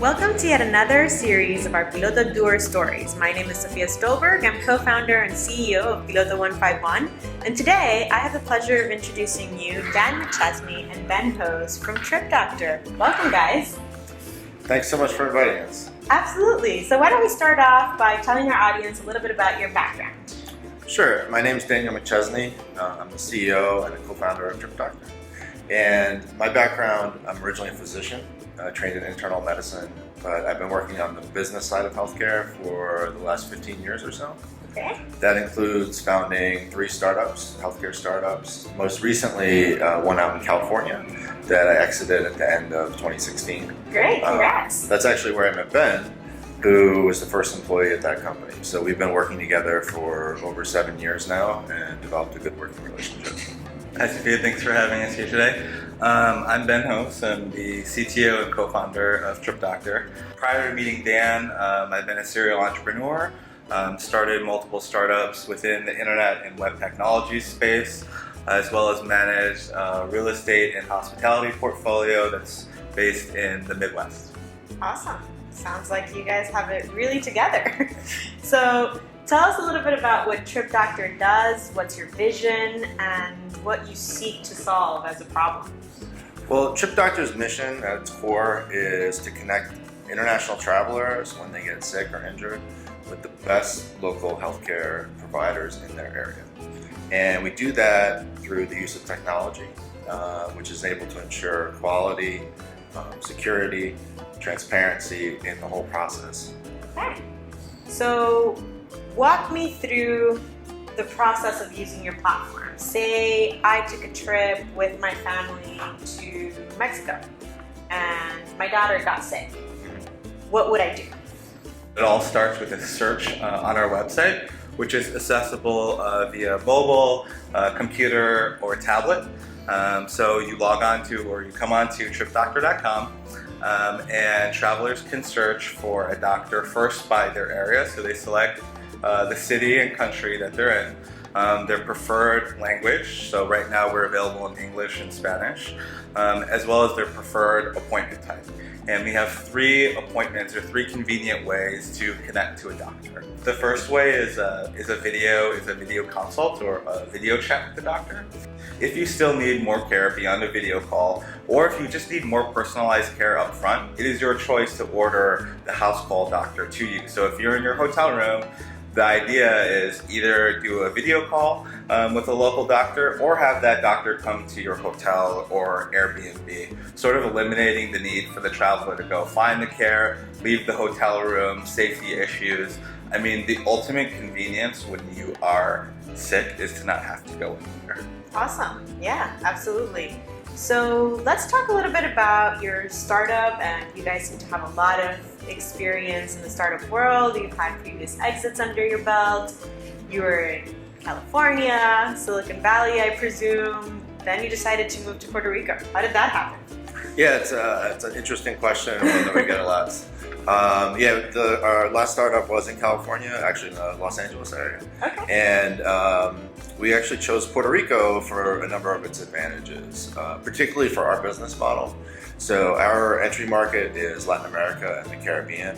Welcome to yet another series of our Piloto Doer stories. My name is Sophia Stolberg. I'm co-founder and CEO of Piloto 151. And today I have the pleasure of introducing you Dan McChesney and Ben Hose from TripDoctor. Welcome, guys. Thanks so much for inviting us. Absolutely. So why don't we start off by telling our audience a little bit about your background? Sure. My name is Daniel McChesney. I'm the CEO and a co-founder of TripDoctor. And my background, I'm originally a physician, trained in internal medicine, but I've been working on the business side of healthcare for the last 15 years or so. Okay. That includes founding 3 startups, healthcare startups. Most recently, one out in California that I exited at the end of 2016. Great, congrats. That's actually where I met Ben, who was the first employee at that company. So we've been working together for over 7 years now and developed a good working relationship. Hi Sophia, thanks for having us here today. I'm Ben Hose. I'm the CTO and co-founder of TripDoctor. Prior to meeting Dan, I've been a serial entrepreneur, started multiple startups within the internet and web technology space, as well as managed a real estate and hospitality portfolio that's based in the Midwest. Awesome. Sounds like you guys have it really together. So tell us a little bit about what TripDoctor does, what's your vision, and what you seek to solve as a problem. Well, TripDoctor's mission at its core is to connect international travelers when they get sick or injured with the best local healthcare providers in their area. And we do that through the use of technology, which is able to ensure quality, security, transparency in the whole process. Okay. So walk me through the process of using your platform. Say I took a trip with my family to Mexico and my daughter got sick. What would I do? It all starts with a search on our website, which is accessible via mobile, computer, or tablet. So you log on to, or you come on to tripdoctor.com, and travelers can search for a doctor first by their area. So they select the city and country that they're in, their preferred language. So right now we're available in English and Spanish, as well as their preferred appointment type. And we have 3 appointments or 3 convenient ways to connect to a doctor. The first way is a video consult or a video chat with the doctor. If you still need more care beyond a video call, or if you just need more personalized care up front, it is your choice to order the house call doctor to you. So if you're in your hotel room, the idea is either do a video call with a local doctor or have that doctor come to your hotel or Airbnb, sort of eliminating the need for the traveler to go find the care, leave the hotel room, safety issues. I mean, the ultimate convenience when you are sick is to not have to go anywhere. Awesome. Yeah, absolutely. So let's talk a little bit about your startup, and you guys seem to have a lot of experience in the startup world. You've had previous exits under your belt. You were in California, Silicon Valley, I presume. Then you decided to move to Puerto Rico. How did that happen? Yeah, it's an interesting question, one that we get a lot. Our last startup was in California, actually in the Los Angeles area. Okay. And we actually chose Puerto Rico for a number of its advantages, particularly for our business model. So our entry market is Latin America and the Caribbean.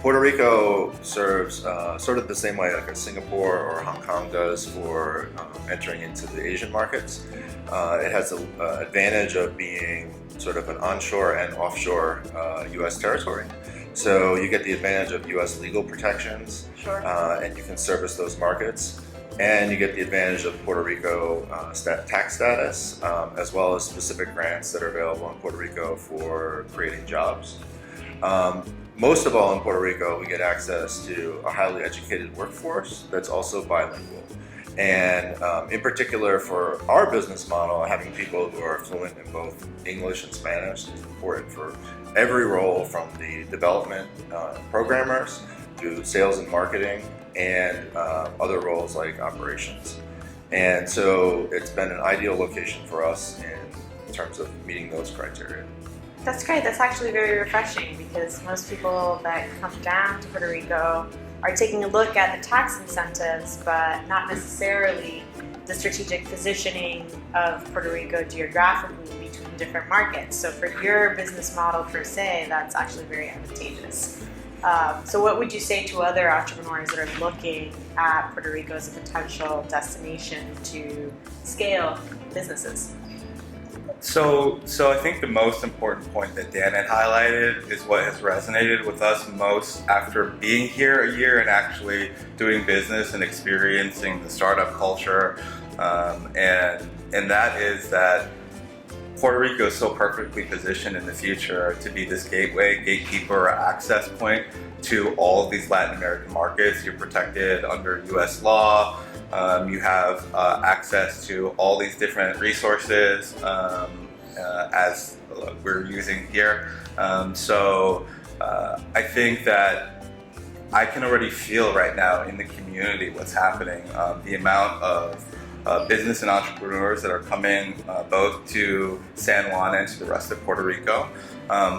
Puerto Rico serves sort of the same way like a Singapore or Hong Kong does for entering into the Asian markets. It has the advantage of being sort of an onshore and offshore U.S. territory. So you get the advantage of U.S. legal protections, Sure. And you can service those markets. And you get the advantage of Puerto Rico tax status, as well as specific grants that are available in Puerto Rico for creating jobs. Most of all in Puerto Rico, we get access to a highly educated workforce that's also bilingual. And in particular for our business model, having people who are fluent in both English and Spanish is important for every role, from the development programmers to sales and marketing and other roles like operations. And so it's been an ideal location for us in terms of meeting those criteria. That's great. That's actually very refreshing, because most people that come down to Puerto Rico are taking a look at the tax incentives, but not necessarily the strategic positioning of Puerto Rico geographically between different markets. So for your business model per se, that's actually very advantageous. So what would you say to other entrepreneurs that are looking at Puerto Rico as a potential destination to scale businesses? So I think the most important point that Dan had highlighted is what has resonated with us most after being here a year and actually doing business and experiencing the startup culture, and that is that Puerto Rico is so perfectly positioned in the future to be this gateway, gatekeeper, or access point to all of these Latin American markets. You're protected under U.S. law. You have access to all these different resources as we're using here. So I think that I can already feel right now in the community what's happening. The amount of business and entrepreneurs that are coming both to San Juan and to the rest of Puerto Rico,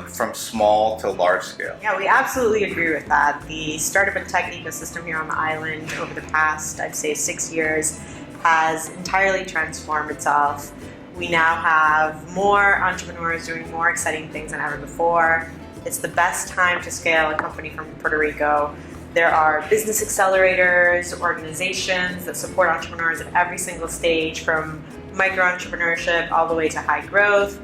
from small to large scale. Yeah, we absolutely agree with that. The startup and tech ecosystem here on the island over the past, I'd say 6 years, has entirely transformed itself. We now have more entrepreneurs doing more exciting things than ever before. It's the best time to scale a company from Puerto Rico. There are business accelerators, organizations that support entrepreneurs at every single stage, from micro entrepreneurship all the way to high growth.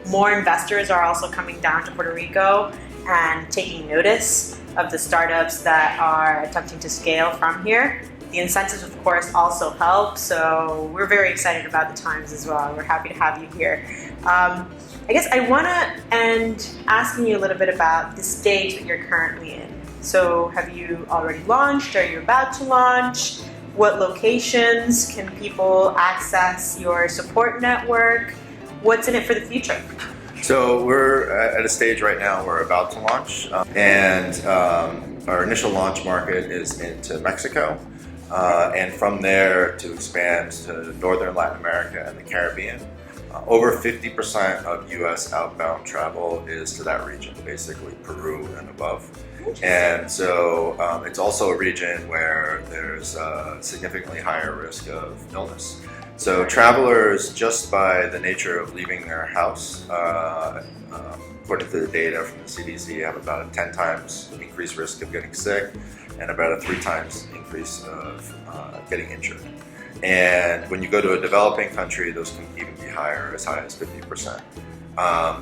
More investors are also coming down to Puerto Rico and taking notice of the startups that are attempting to scale from here. The incentives, of course, also help, so we're very excited about the times as well. We're happy to have you here. I guess I want to end asking you a little bit about the stage that you're currently in. So have you already launched? Are you about to launch? What locations can people access your support network? What's in it for the future? So we're at a stage right now, we're about to launch, and our initial launch market is into Mexico, and from there to expand to Northern Latin America and the Caribbean. Over 50% of U.S. outbound travel is to that region, basically Peru and above. And so it's also a region where there's a significantly higher risk of illness. So travelers, just by the nature of leaving their house, according to the data from the CDC, have about a 10 times increased risk of getting sick and about a 3 times increase of getting injured. And when you go to a developing country, those can even be higher, as high as 50%.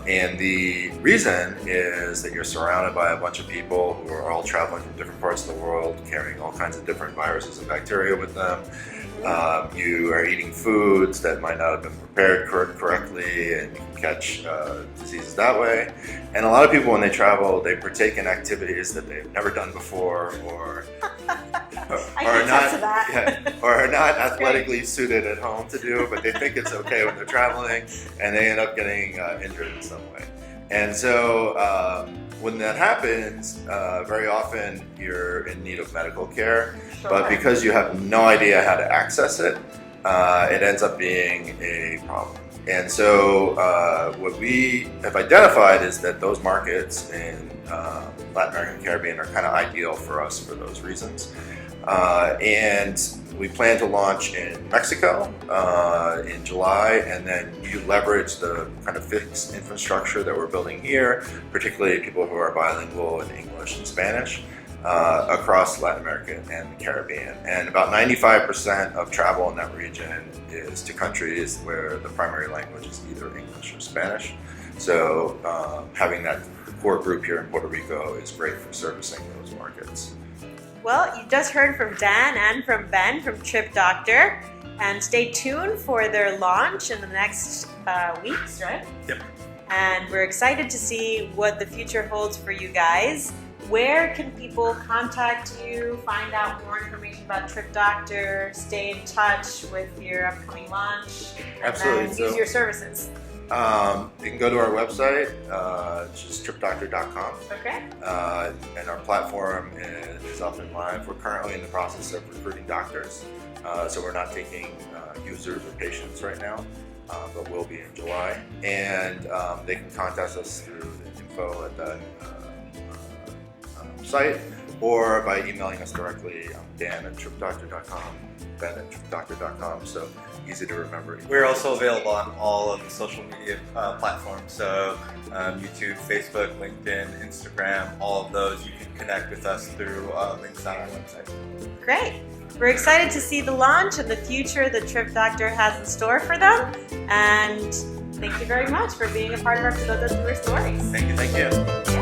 And the reason is that you're surrounded by a bunch of people who are all traveling from different parts of the world, carrying all kinds of different viruses and bacteria with them. You are eating foods that might not have been prepared correctly, and you can catch diseases that way. And a lot of people, when they travel, they partake in activities that they've never done before, or are not athletically suited at home to do, but they think it's okay when they're traveling, and they end up getting injured in some way. And so when that happens, very often you're in need of medical care, but because you have no idea how to access it, it ends up being a problem. And so what we have identified is that those markets in Latin America and Caribbean are kind of ideal for us for those reasons. And we plan to launch in Mexico in July, and then you leverage the kind of fixed infrastructure that we're building here, particularly people who are bilingual in English and Spanish, across Latin America and the Caribbean. And about 95% of travel in that region is to countries where the primary language is either English or Spanish. So having that core group here in Puerto Rico is great for servicing those markets. Well, you just heard from Dan and from Ben from TripDoctor, and stay tuned for their launch in the next weeks, right? Yep. And we're excited to see what the future holds for you guys. Where can people contact you, find out more information about TripDoctor, stay in touch with your upcoming launch, and then use your services? You can go to our website, which is TripDoctor.com. Okay. And our platform is up and live. We're currently in the process of recruiting doctors, so we're not taking users or patients right now, but we'll be in July. And they can contact us through the info at that site, or by emailing us directly, Dan@TripDoctor.com, Ben@TripDoctor.com, so easy to remember. We're also available on all of the social media platforms, so YouTube, Facebook, LinkedIn, Instagram, all of those. You can connect with us through links on our website. Great. We're excited to see the launch and the future that TripDoctor has in store for them. And thank you very much for being a part of our Piloto Doer stories. Thank you.